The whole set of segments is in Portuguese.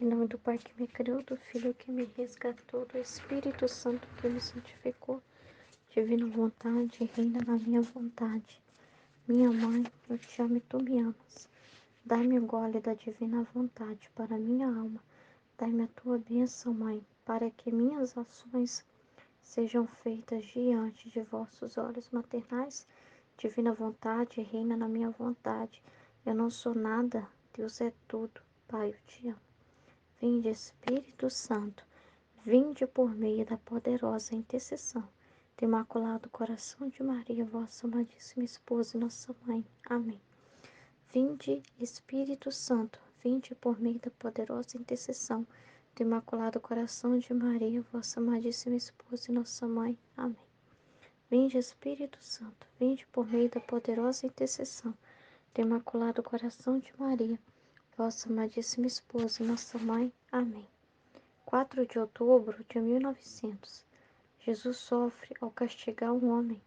Em nome do Pai que me criou, do Filho que me resgatou, do Espírito Santo que me santificou. Divina vontade, reina na minha vontade. Minha mãe, eu te amo e tu me amas. Dai-me o gole da divina vontade para minha alma. Dai-me a tua bênção, Mãe, para que minhas ações sejam feitas diante de vossos olhos maternais. Divina vontade, reina na minha vontade. Eu não sou nada, Deus é tudo. Pai, eu te amo. Vinde, Espírito Santo, vinde por meio da poderosa intercessão do Imaculado Coração de Maria, vossa amadíssima esposa e nossa mãe. Amém. Vinde, Espírito Santo, vinde por meio da poderosa intercessão do Imaculado Coração de Maria, vossa amadíssima esposa e nossa mãe. Amém. Vinde, Espírito Santo, vinde por meio da poderosa intercessão do Imaculado Coração de Maria, vossa amadíssima esposa e nossa mãe. Amém. 4 de outubro de 1900. Jesus sofre ao castigar um homem,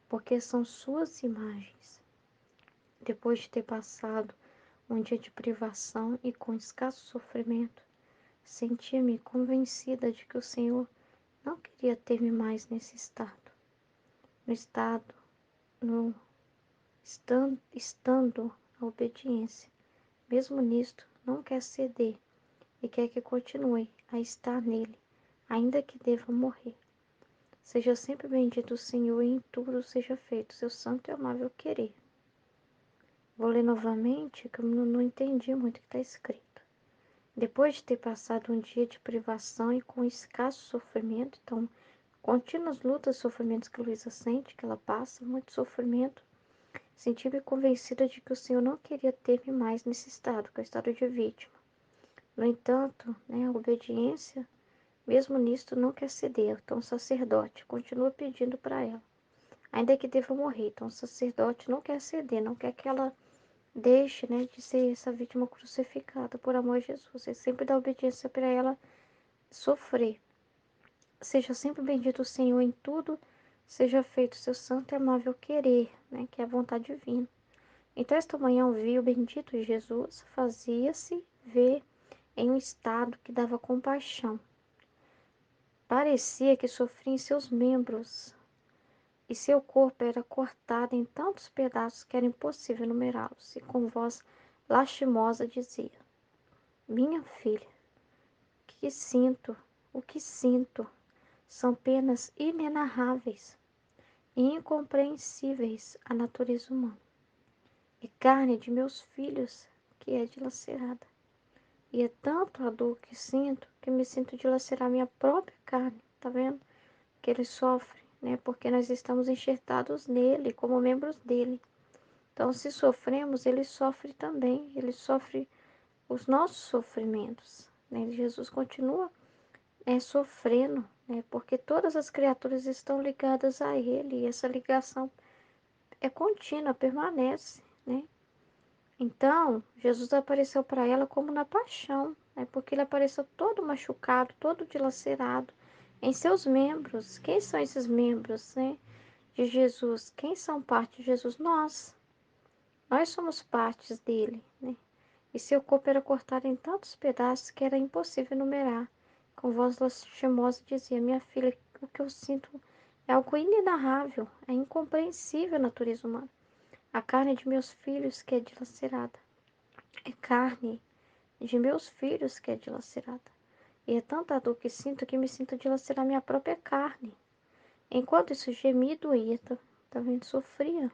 porque são suas imagens. Depois de ter passado um dia de privação e com escasso sofrimento, sentia-me convencida de que o Senhor não queria ter-me mais nesse estado. No estando a obediência, mesmo nisto, não quer ceder e quer que continue a estar nele, ainda que deva morrer. Seja sempre bendito o Senhor, e em tudo seja feito seu santo e amável querer. Vou ler novamente, que eu não entendi muito o que está escrito. Depois de ter passado um dia de privação e com escasso sofrimento, então, contínuas lutas e sofrimentos que Luísa sente, que ela passa, muito sofrimento, senti-me convencida de que o Senhor não queria ter-me mais nesse estado, que é o estado de vítima. No entanto, a obediência, mesmo nisto, não quer ceder. Então, o sacerdote continua pedindo para ela, ainda que deva morrer. Então, o sacerdote não quer ceder, não quer que ela deixe, de ser essa vítima crucificada por amor a Jesus. Ele sempre dá obediência para ela sofrer. Seja sempre bendito o Senhor em tudo, seja feito o seu santo e amável querer, que é a vontade divina. Então, esta manhã eu vi o bendito Jesus, fazia-se ver em um estado que dava compaixão. Parecia que sofria em seus membros, e seu corpo era cortado em tantos pedaços que era impossível numerá-los, e com voz lastimosa dizia: Minha filha, o que sinto, são penas inenarráveis e incompreensíveis à natureza humana. É carne de meus filhos que é dilacerada. E é tanto a dor que me sinto dilacerar minha própria carne, tá vendo? Que ele sofre, porque nós estamos enxertados nele, como membros dele. Então, se sofremos, ele sofre também, ele sofre os nossos sofrimentos, Jesus continua sofrendo, porque todas as criaturas estão ligadas a ele, e essa ligação é contínua, permanece, Então, Jesus apareceu para ela como na paixão, porque ele apareceu todo machucado, todo dilacerado em seus membros. Quem são esses membros, de Jesus? Quem são parte de Jesus? Nós. Nós somos partes dele, E seu corpo era cortado em tantos pedaços que era impossível numerar. Com voz lastimosa dizia: Minha filha, o que eu sinto é algo inenarrável, é incompreensível à natureza humana. A carne de meus filhos que é dilacerada. É carne de meus filhos que é dilacerada. E é tanta dor que sinto que me sinto dilacerar minha própria carne. Enquanto isso gemia e doía, tá vendo? Sofria.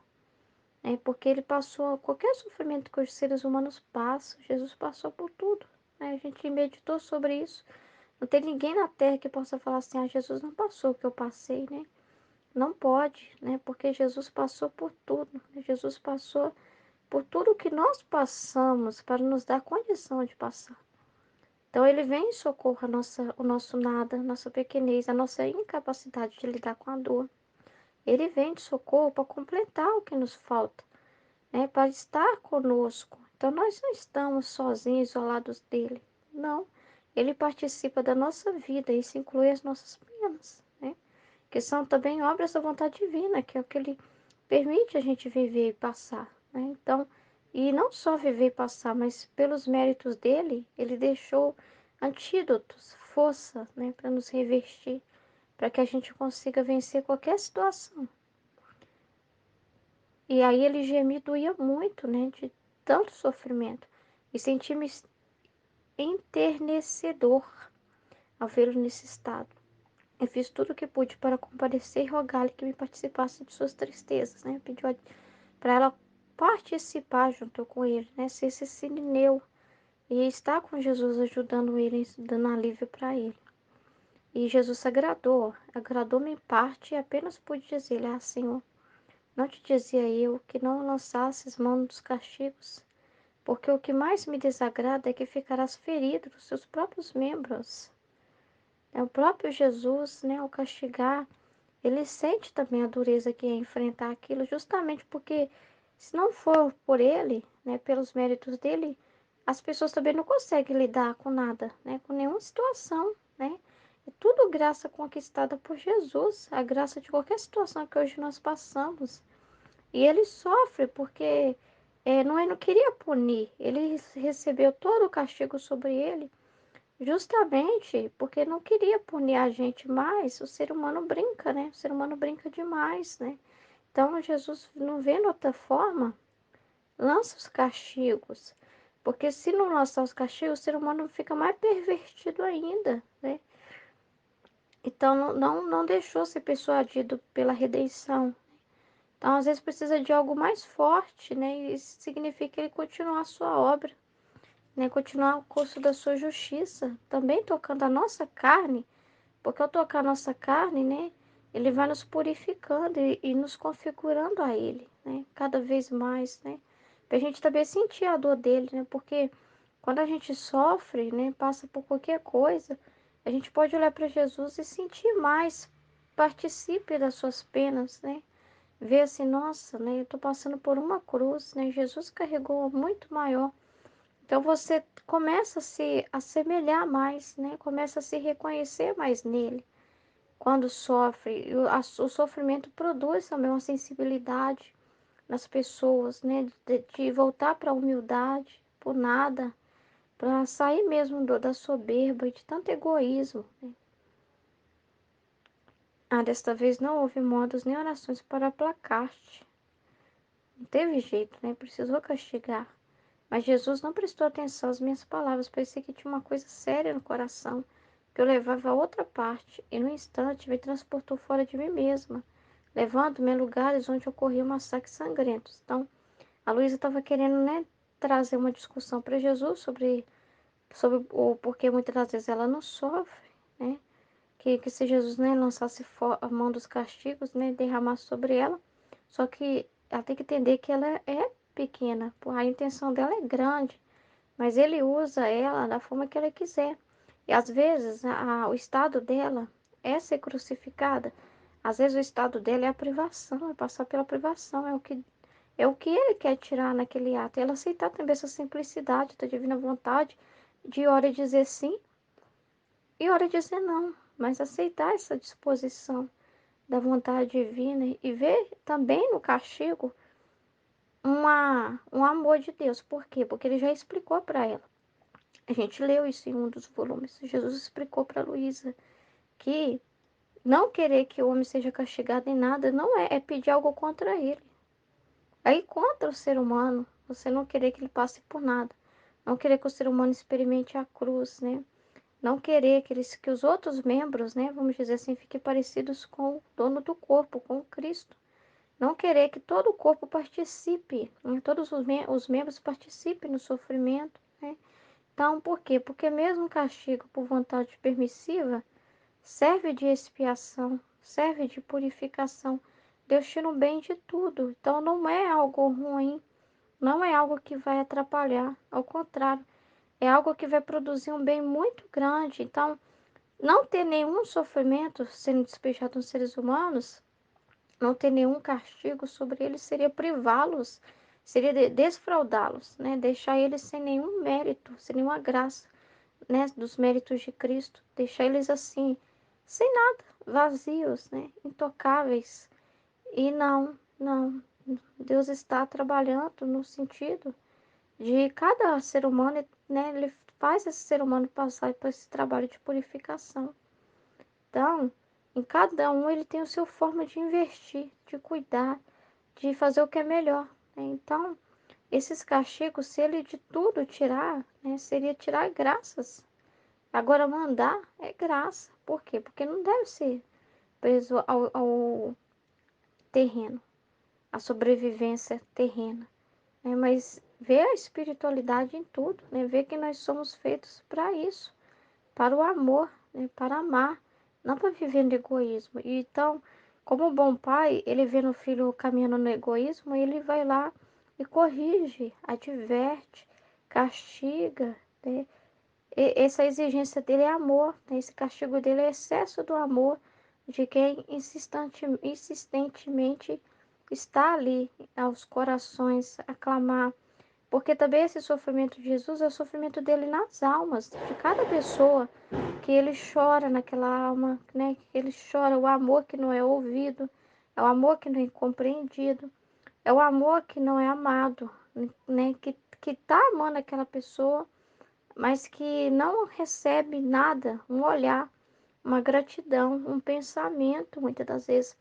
Porque ele passou qualquer sofrimento que os seres humanos passam, Jesus passou por tudo. A gente meditou sobre isso. Não tem ninguém na Terra que possa falar assim: Jesus não passou o que eu passei, Não pode, Porque Jesus passou por tudo. Jesus passou por tudo que nós passamos para nos dar condição de passar. Então, ele vem em socorro o nosso nada, a nossa pequenez, a nossa incapacidade de lidar com a dor. Ele vem de socorro para completar o que nos falta, para estar conosco. Então, nós não estamos sozinhos, isolados dele. Não. Ele participa da nossa vida, e isso inclui as nossas penas, que são também obras da vontade divina, que é o que ele permite a gente viver e passar, Então, e não só viver e passar, mas pelos méritos dele, ele deixou antídotos, força, né, para nos revestir, para que a gente consiga vencer qualquer situação. E aí ele gemia, doía muito, né, de tanto sofrimento. E senti-me enternecedor ao vê-lo nesse estado. Eu fiz tudo o que pude para compadecer e rogar-lhe que me participasse de suas tristezas, né? Pediu para ela participar junto com ele, né? Ser esse sirineu e estar com Jesus ajudando ele, dando alívio para ele. E Jesus se agradou, agradou-me em parte e apenas pude dizer-lhe: Ah, Senhor, não te dizia eu que não lançasses mão dos castigos, porque o que mais me desagrada é que ficarás ferido nos seus próprios membros. É o próprio Jesus, né, ao castigar, ele sente também a dureza que é enfrentar aquilo, justamente porque se não for por ele, né, pelos méritos dele, as pessoas também não conseguem lidar com nada, né, com nenhuma situação, né? É tudo graça conquistada por Jesus, a graça de qualquer situação que hoje nós passamos. E ele sofre porque ele não queria punir, ele recebeu todo o castigo sobre ele justamente porque não queria punir a gente mais. O ser humano brinca, né? O ser humano brinca demais, né? Então, Jesus, não vendo outra forma, lança os castigos. Porque se não lançar os castigos, o ser humano fica mais pervertido ainda, né? Então, não deixou ser persuadido pela redenção. Então, às vezes, precisa de algo mais forte, né? E isso significa ele continuar a sua obra, né? Continuar o curso da sua justiça, também tocando a nossa carne. Porque ao tocar a nossa carne, né, ele vai nos purificando e nos configurando a ele, né, cada vez mais, né, para a gente também sentir a dor dele, né, porque quando a gente sofre, né, passa por qualquer coisa, a gente pode olhar para Jesus e sentir mais, participe das suas penas, né, ver assim, nossa, né, eu estou passando por uma cruz, né, Jesus carregou muito maior. Então você começa a se assemelhar mais, né? Começa a se reconhecer mais nele quando sofre. O sofrimento produz também uma sensibilidade nas pessoas, né? De voltar para a humildade por nada, para sair mesmo da soberba e de tanto egoísmo, né? Ah, desta vez não houve modos nem orações para aplacar-te. Não teve jeito, né? Precisou castigar. Mas Jesus não prestou atenção às minhas palavras, parecia que tinha uma coisa séria no coração, que eu levava a outra parte, e no instante me transportou fora de mim mesma, levando-me a lugares onde ocorriam massacres sangrentos. Então, a Luísa estava querendo, né, trazer uma discussão para Jesus sobre o porquê muitas das vezes ela não sofre, né? Que se Jesus, né, lançasse a mão dos castigos, né, derramasse sobre ela, só que ela tem que entender que ela é pequena, a intenção dela é grande, mas ele usa ela da forma que ele quiser. E às vezes o estado dela é ser crucificada, às vezes o estado dela é a privação, é passar pela privação, é o que ele quer tirar naquele ato. E ela aceitar também essa simplicidade da divina vontade, de hora dizer sim e hora dizer não, mas aceitar essa disposição da vontade divina e ver também no castigo um amor de Deus. Por quê? Porque ele já explicou para ela. A gente leu isso em um dos volumes. Jesus explicou para Luísa que não querer que o homem seja castigado em nada não é pedir algo contra ele. Aí contra o ser humano, você não querer que ele passe por nada. Não querer que o ser humano experimente a cruz, né? Não querer que os outros membros, né, vamos dizer assim, fiquem parecidos com o dono do corpo, com Cristo. Não querer que todo o corpo participe, né, todos os membros participem no sofrimento, né? Então, por quê? Porque mesmo o castigo por vontade permissiva serve de expiação, serve de purificação. Deus tira o bem de tudo. Então, não é algo ruim, não é algo que vai atrapalhar. Ao contrário, é algo que vai produzir um bem muito grande. Então, não ter nenhum sofrimento sendo despejado nos seres humanos, não ter nenhum castigo sobre eles, seria privá-los, seria desfraudá-los, né? Deixar eles sem nenhum mérito, sem nenhuma graça, né? Dos méritos de Cristo, deixar eles assim, sem nada, vazios, né? Intocáveis. E não, Deus está trabalhando no sentido de cada ser humano, né? Ele faz esse ser humano passar por esse trabalho de purificação. Então, em cada um ele tem a sua forma de investir, de cuidar, de fazer o que é melhor, né? Então, esses castigos, se ele de tudo tirar, né, seria tirar graças. Agora, mandar é graça. Por quê? Porque não deve ser preso ao terreno, à sobrevivência terrena, né? Mas ver a espiritualidade em tudo, né? Ver que nós somos feitos para isso, para o amor, né? Para amar, não para viver no egoísmo. E então, como um bom pai, ele vê no filho caminhando no egoísmo, ele vai lá e corrige, adverte, castiga, né? Essa exigência dele é amor, né? Esse castigo dele é excesso do amor de quem insistentemente está ali aos corações a clamar. Porque também esse sofrimento de Jesus é o sofrimento dele nas almas, de cada pessoa que ele chora naquela alma, né? Que ele chora o amor que não é ouvido, é o amor que não é compreendido, é o amor que não é amado, né? Que tá amando aquela pessoa, mas que não recebe nada, um olhar, uma gratidão, um pensamento, muitas das vezes.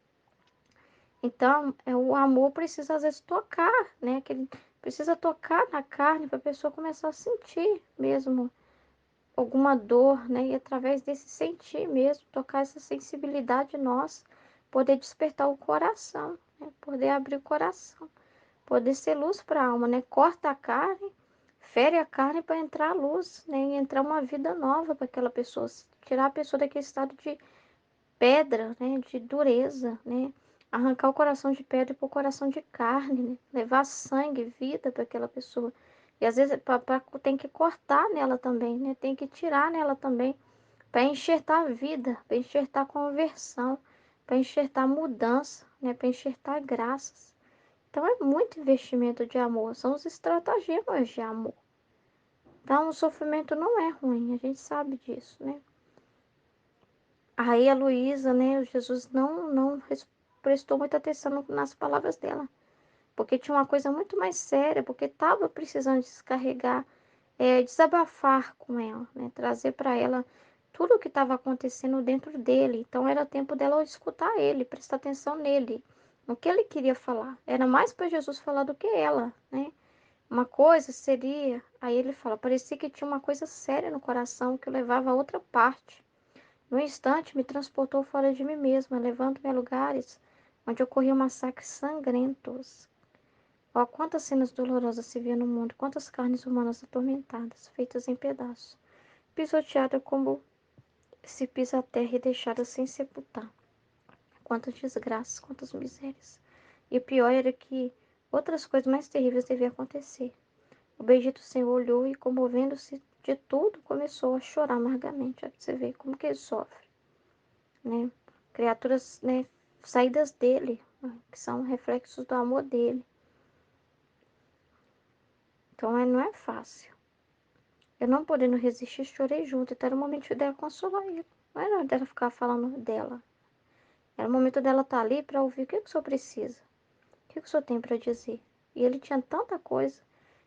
Então, o amor precisa às vezes tocar, né? Que ele precisa tocar na carne para a pessoa começar a sentir mesmo alguma dor, né? E através desse sentir mesmo, tocar essa sensibilidade nossa, poder despertar o coração, né? Poder abrir o coração, poder ser luz para a alma, né? Corta a carne, fere a carne para entrar a luz, né? E entrar uma vida nova para aquela pessoa, tirar a pessoa daquele estado de pedra, né? De dureza, né? Arrancar o coração de pedra para o coração de carne, né? Levar sangue, vida para aquela pessoa. E às vezes tem que cortar nela também, né? Tem que tirar nela também para enxertar a vida, para enxertar a conversão, para enxertar mudança, né? Para enxertar graças. Então é muito investimento de amor, são os estratagemas de amor. Então o sofrimento não é ruim, a gente sabe disso, né? Aí a Luísa, né, o Jesus não prestou muita atenção nas palavras dela, porque tinha uma coisa muito mais séria, porque estava precisando descarregar, desabafar com ela, né, trazer para ela tudo o que estava acontecendo dentro dele. Então era tempo dela escutar ele, prestar atenção nele, no que ele queria falar. Era mais para Jesus falar do que ela, né? Uma coisa seria, aí ele fala, parecia que tinha uma coisa séria no coração que o levava a outra parte. No instante, me transportou fora de mim mesma, levando-me a lugares onde ocorriam massacres sangrentos. Oh, quantas cenas dolorosas se via no mundo, quantas carnes humanas atormentadas, feitas em pedaços, pisoteadas como se pisa a terra e deixada sem sepultar. Quantas desgraças, quantas misérias. E o pior era que outras coisas mais terríveis deviam acontecer. O bendito Senhor olhou e, comovendo-se de tudo, começou a chorar amargamente. Olha pra você ver como que ele sofre, né? Criaturas, né, saídas dele, né, que são reflexos do amor dele. Então, não é fácil. Eu não podendo resistir, chorei junto. Então, era o momento dela consolar ele. Não era dela ficar falando dela. Era o momento dela estar ali para ouvir o que o senhor precisa. O que o senhor tem para dizer. E ele tinha tanta coisa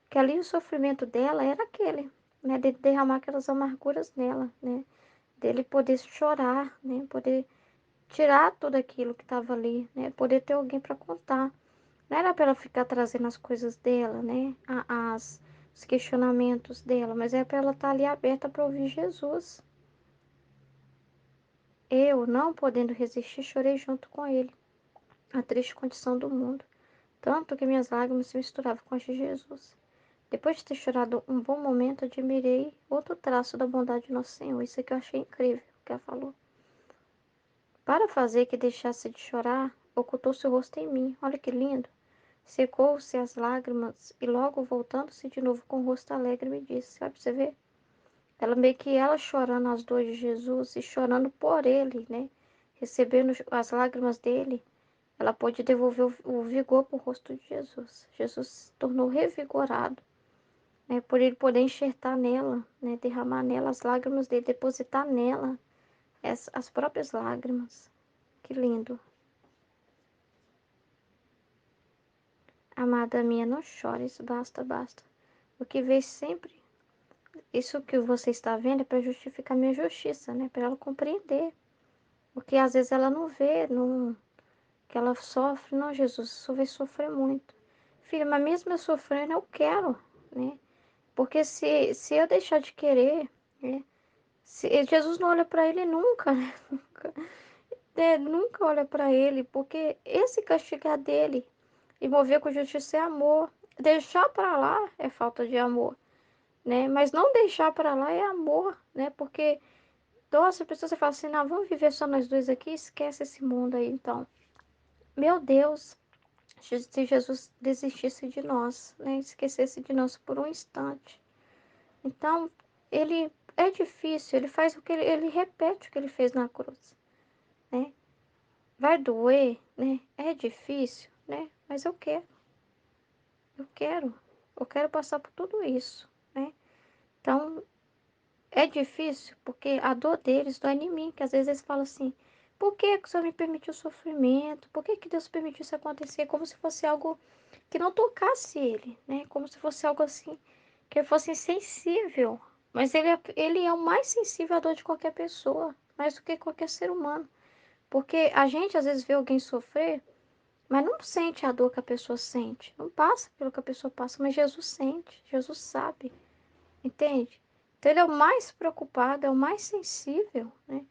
que ali o sofrimento dela era aquele, né? De derramar aquelas amarguras nela, né? Dele poder chorar, né? Poder tirar tudo aquilo que estava ali, né? Poder ter alguém para contar. Não era para ela ficar trazendo as coisas dela, né? Os questionamentos dela, mas é para ela estar ali aberta para ouvir Jesus. Eu, não podendo resistir, chorei junto com ele, a triste condição do mundo, tanto que minhas lágrimas se misturavam com as de Jesus. Depois de ter chorado um bom momento, admirei outro traço da bondade de Nosso Senhor. Isso aqui eu achei incrível, que ela falou. Para fazer que deixasse de chorar, ocultou seu rosto em mim. Olha que lindo. Secou-se as lágrimas e logo voltando-se de novo com o rosto alegre me disse, sabe pra você ver? Ela meio que ela chorando as dores de Jesus e chorando por ele, né? Recebendo as lágrimas dele, ela pôde devolver o vigor para o rosto de Jesus. Jesus se tornou revigorado, né? Por ele poder enxertar nela, né? Derramar nela as lágrimas dele, depositar nela as próprias lágrimas. Que lindo. Amada minha, não chores, basta, basta. O que vês sempre isso que você está vendo é para justificar minha justiça, né? Para ela compreender. Porque às vezes ela não vê, não, que ela sofre. Não, Jesus, só vai sofrer muito. Filha, mas mesmo eu sofrendo, eu quero, né? Porque se eu deixar de querer, né? Jesus não olha para ele nunca, né? Nunca, nunca olha para ele, porque esse castigar dele e mover com justiça é amor. Deixar para lá é falta de amor, né? Mas não deixar para lá é amor, né? Porque, nossa, a pessoa você fala assim, não, vamos viver só nós dois aqui, esquece esse mundo aí, então. Meu Deus, se Jesus desistisse de nós, né? Esquecesse de nós por um instante. Então, ele é difícil, ele faz o que ele repete o que ele fez na cruz, né? Vai doer, né? É difícil, né? Mas eu quero, eu quero passar por tudo isso, né? Então, é difícil porque a dor deles dói em mim, que às vezes eles falam assim, por que que o Senhor me permitiu sofrimento? Por que que Deus permitiu isso acontecer? Como se fosse algo que não tocasse ele, né? Como se fosse algo assim, que ele fosse insensível. Mas ele é o mais sensível à dor de qualquer pessoa, mais do que qualquer ser humano. Porque a gente às vezes vê alguém sofrer, mas não sente a dor que a pessoa sente. Não passa pelo que a pessoa passa, mas Jesus sente, Jesus sabe, entende? Então ele é o mais preocupado, é o mais sensível, né?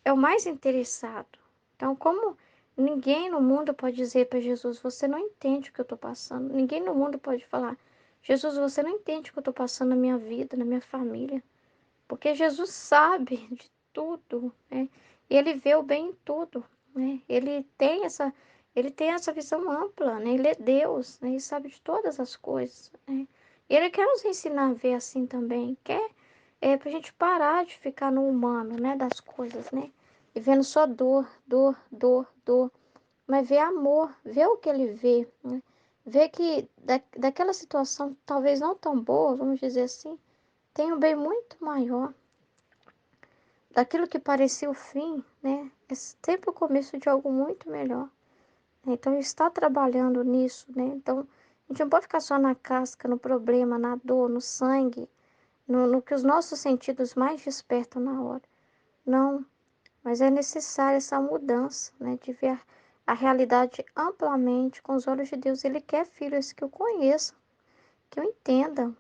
É o mais interessado. Então, como ninguém no mundo pode dizer para Jesus, você não entende o que eu estou passando. Ninguém no mundo pode falar, Jesus, você não entende o que eu estou passando na minha vida, na minha família. Porque Jesus sabe de tudo, né? E ele vê o bem em tudo, né? Ele tem essa visão ampla, né? Ele é Deus, né? Ele sabe de todas as coisas, né? E ele quer nos ensinar a ver assim também. Quer pra gente parar de ficar no humano, né? Das coisas, né? E vendo só dor, dor, dor, dor. Mas ver amor, ver o que ele vê, né? Ver que daquela situação talvez não tão boa, vamos dizer assim, tem um bem muito maior. Daquilo que parecia o fim, né? É sempre o começo de algo muito melhor. Então, está trabalhando nisso, né? Então, a gente não pode ficar só na casca, no problema, na dor, no sangue, no que os nossos sentidos mais despertam na hora. Não, mas é necessária essa mudança, né? De ver a realidade amplamente com os olhos de Deus. Ele quer filhos que o conheçam, que o entendam,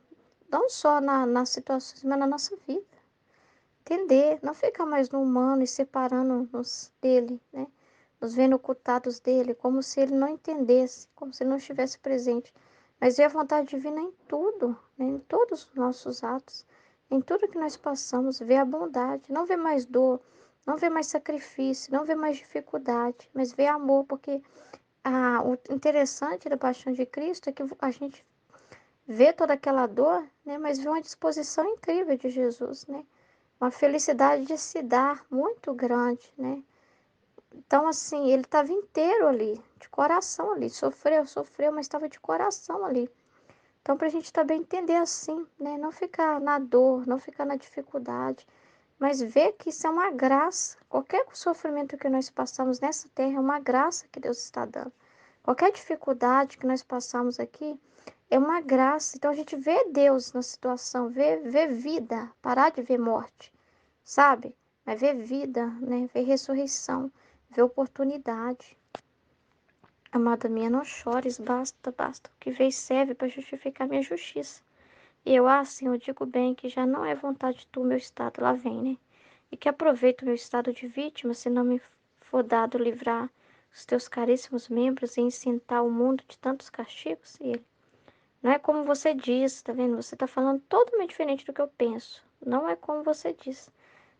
não só nas situações, mas na nossa vida. Entender, não ficar mais no humano e separando-nos dele, né? Nos vendo ocultados dele, como se ele não entendesse, como se ele não estivesse presente. Mas ver a vontade divina em tudo, né? Em todos os nossos atos, em tudo que nós passamos, ver a bondade, não ver mais dor, não ver mais sacrifício, não ver mais dificuldade, mas ver amor, porque o interessante da paixão de Cristo é que a gente vê toda aquela dor, né? Mas vê uma disposição incrível de Jesus, né? Uma felicidade de se dar muito grande, né? Então, assim, ele estava inteiro ali, de coração ali. Sofreu, sofreu, mas estava de coração ali. Então, para a gente também entender assim, né? Não ficar na dor, não ficar na dificuldade, mas ver que isso é uma graça. Qualquer sofrimento que nós passamos nessa terra é uma graça que Deus está dando. Qualquer dificuldade que nós passamos aqui é uma graça. Então, a gente vê Deus na situação, vê vida, parar de ver morte, sabe? Mas ver vida, né? Ver ressurreição, ver oportunidade. Amada minha, não chores, basta, basta. O que veio serve para justificar minha justiça. E eu, Senhor, digo bem que já não é vontade tu, meu estado, lá vem, né? E que aproveito o meu estado de vítima, se não me for dado livrar os teus caríssimos membros e incitar o mundo de tantos castigos. E ele, não é como você diz, tá vendo? Você tá falando totalmente diferente do que eu penso. Não é como você diz.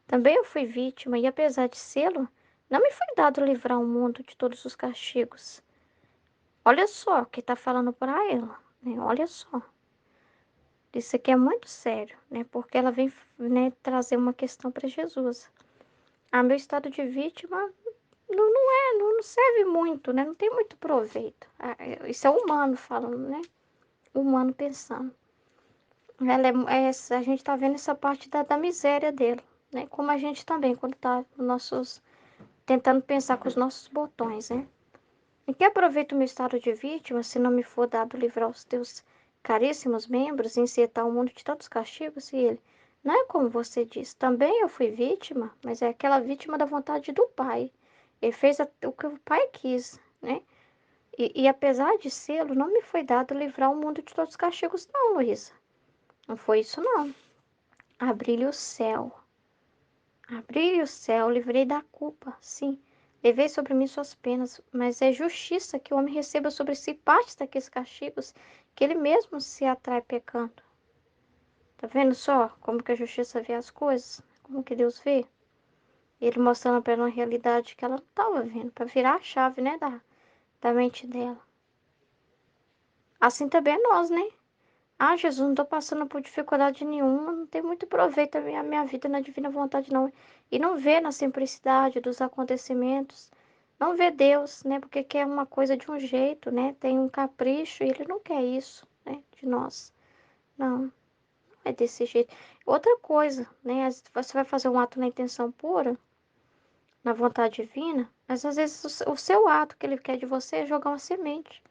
Também eu fui vítima e, apesar de sê-lo, não me foi dado livrar o mundo de todos os castigos. Olha só o que está falando para ela, né? Olha só. Isso aqui é muito sério, né? Porque ela vem, né, trazer uma questão para Jesus. Meu estado de vítima não serve muito, né? Não tem muito proveito. Isso é humano falando, né? Humano pensando. A gente tá vendo essa parte da miséria dele, né? Como a gente também, quando tá nos nossos tentando pensar com os nossos botões, né? Em que aproveito o meu estado de vítima se não me for dado livrar os teus caríssimos membros, encetar um mundo de tantos castigos? E ele, não é como você diz, também eu fui vítima, mas é aquela vítima da vontade do Pai. Ele fez o que o Pai quis, né? E apesar de sê-lo, não me foi dado livrar o mundo de todos os castigos, não, Luísa. Não foi isso, não. Abri-lhe o céu. Abri-lhe o céu, livrei da culpa, sim. Levei sobre mim suas penas, mas é justiça que o homem receba sobre si parte daqueles castigos que ele mesmo se atrai pecando. Tá vendo só como que a justiça vê as coisas? Como que Deus vê? Ele mostrando para ela uma realidade que ela não estava vendo, para virar a chave, né, da mente dela. Assim também é nós, né? Ah, Jesus, não estou passando por dificuldade nenhuma, não tem muito proveito a minha vida na divina vontade, não. E não vê na simplicidade dos acontecimentos, não vê Deus, né? Porque quer uma coisa de um jeito, né? Tem um capricho e Ele não quer isso, né? De nós. Não, não é desse jeito. Outra coisa, né? Você vai fazer um ato na intenção pura, na vontade divina, mas às vezes o seu ato que Ele quer de você é jogar uma semente.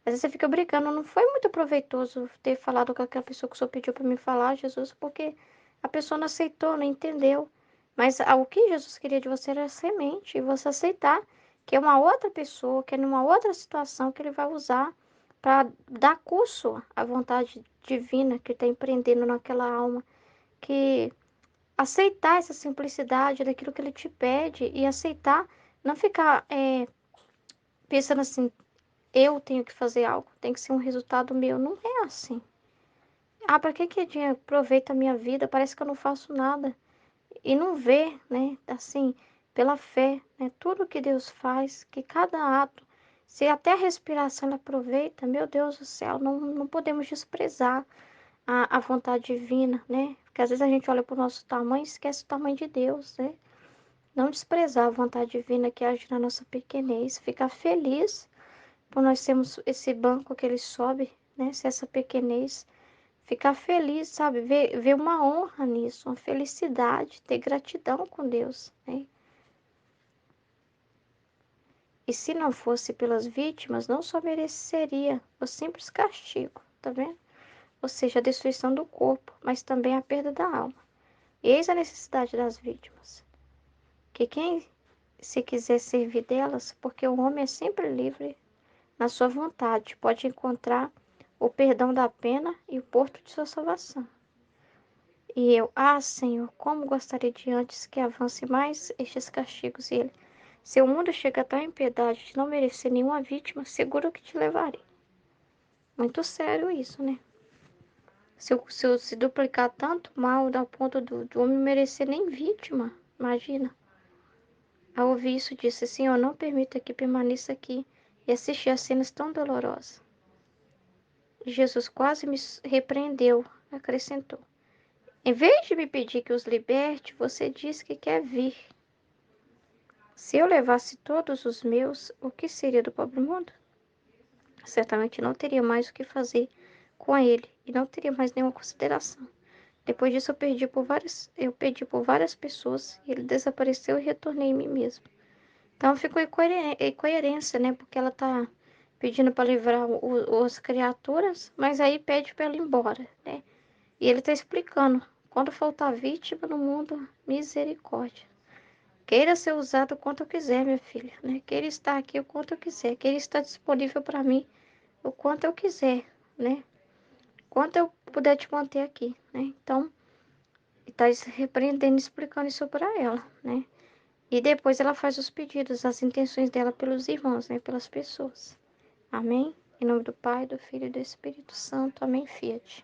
Às vezes você fica brincando, não foi muito proveitoso ter falado com aquela pessoa que o senhor pediu para me falar, Jesus, porque a pessoa não aceitou, não entendeu. Mas o que Jesus queria de você era semente, e você aceitar que é uma outra pessoa, que é numa outra situação que ele vai usar para dar curso à vontade divina que está empreendendo naquela alma, que aceitar essa simplicidade daquilo que ele te pede e aceitar, não ficar pensando assim, eu tenho que fazer algo, tem que ser um resultado meu. Não é assim. Ah, para que dinheiro aproveita a minha vida? Parece que eu não faço nada. E não vê, né? Assim, pela fé, né? Tudo que Deus faz, que cada ato, se até a respiração ela aproveita, meu Deus do céu, não podemos desprezar a vontade divina, né? Porque às vezes a gente olha para o nosso tamanho e esquece o tamanho de Deus, né? Não desprezar a vontade divina que age na nossa pequenez, ficar feliz por nós termos esse banco que ele sobe, né? Se essa pequenez, ficar feliz, sabe? Ver uma honra nisso, uma felicidade, ter gratidão com Deus, né? E se não fosse pelas vítimas, não só mereceria o simples castigo, tá vendo? Ou seja, a destruição do corpo, mas também a perda da alma. Eis a necessidade das vítimas. Que quem se quiser servir delas, porque o homem é sempre livre na sua vontade, pode encontrar o perdão da pena e o porto de sua salvação. E eu, Senhor, como gostaria de antes que avance mais estes castigos. E ele, se o mundo chega a tal impiedade de não merecer nenhuma vítima, seguro que te levarei. Muito sério isso, né? Se duplicar tanto mal, ao ponto do homem merecer nem vítima, imagina. Ao ouvir isso, disse, Senhor, não permita que permaneça aqui e assistir a cenas tão dolorosas. Jesus quase me repreendeu, acrescentou. Em vez de me pedir que os liberte, você diz que quer vir. Se eu levasse todos os meus, o que seria do pobre mundo? Certamente não teria mais o que fazer com ele e não teria mais nenhuma consideração. Depois disso, eu pedi por várias pessoas e ele desapareceu e retornei em mim mesmo. Então ficou incoerência, né? Porque ela tá pedindo para livrar as criaturas, mas aí pede para ela ir embora, né? E ele está explicando, quando faltar vítima no mundo, misericórdia. Queira ser usado o quanto eu quiser, minha filha, né? Queira estar aqui o quanto eu quiser. Queira estar disponível para mim o quanto eu quiser, né? Quanto eu puder te manter aqui, né? Então, está repreendendo, explicando isso para ela, né? E depois ela faz os pedidos, as intenções dela pelos irmãos, né? Pelas pessoas. Amém? Em nome do Pai, do Filho e do Espírito Santo. Amém, Fiat.